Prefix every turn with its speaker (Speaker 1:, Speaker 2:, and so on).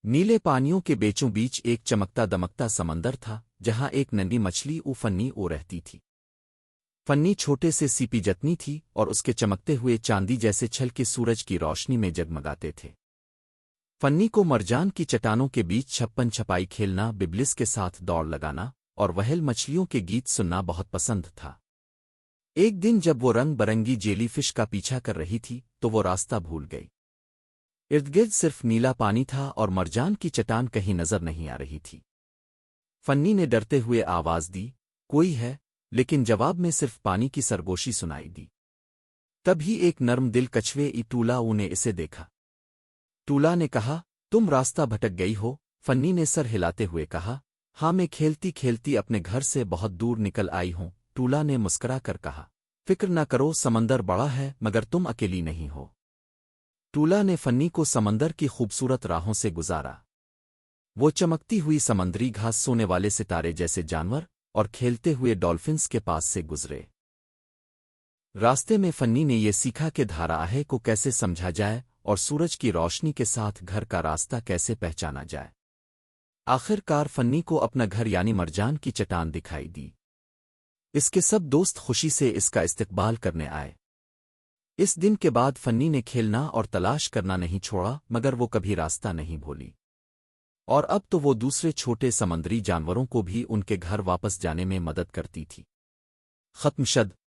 Speaker 1: نیلے پانیوں کے بیچوں بیچ ایک چمکتا دمکتا سمندر تھا جہاں ایک ننھی مچھلی فنی رہتی تھی۔ فنی چھوٹے سے سیپی جتنی تھی اور اس کے چمکتے ہوئے چاندی جیسے چھل کے سورج کی روشنی میں جگمگاتے تھے۔ فنی کو مرجان کی چٹانوں کے بیچ چھپن چھپائی کھیلنا، ببلس کے ساتھ دوڑ لگانا اور وہیل مچھلیوں کے گیت سننا بہت پسند تھا۔ ایک دن جب وہ رنگ برنگی جیلی فش کا پیچھا کر رہی تھی تو وہ راستہ بھول گئی۔ ارد گرد صرف نیلا پانی تھا اور مرجان کی چٹان کہیں نظر نہیں آ رہی تھی۔ فنی نے ڈرتے ہوئے آواز دی، کوئی ہے؟ لیکن جواب میں صرف پانی کی سرگوشی سنائی دی۔ تب ہی ایک نرم دل کچھوے ٹولا نے اسے دیکھا۔ ٹولا نے کہا، تم راستہ بھٹک گئی ہو؟ فنی نے سر ہلاتے ہوئے کہا، ہاں، میں کھیلتی کھیلتی اپنے گھر سے بہت دور نکل آئی ہوں۔ ٹولا نے مسکرا کر کہا، فکر نہ کرو، سمندر بڑا ہے مگر تم اکیلی نہیں ہو۔ ٹولا نے فنی کو سمندر کی خوبصورت راہوں سے گزارا۔ وہ چمکتی ہوئی سمندری گھاس، سونے والے ستارے جیسے جانور اور کھیلتے ہوئے ڈالفنس کے پاس سے گزرے۔ راستے میں فنی نے یہ سیکھا کہ دھارا آہے کو کیسے سمجھا جائے اور سورج کی روشنی کے ساتھ گھر کا راستہ کیسے پہچانا جائے۔ آخر کار فنی کو اپنا گھر یعنی مرجان کی چٹان دکھائی دی۔ اس کے سب دوست خوشی سے اس کا استقبال کرنے آئے۔ اس دن کے بعد فنی نے کھیلنا اور تلاش کرنا نہیں چھوڑا مگر وہ کبھی راستہ نہیں بھولی۔ اور اب تو وہ دوسرے چھوٹے سمندری جانوروں کو بھی ان کے گھر واپس جانے میں مدد کرتی تھی۔ ختم شد۔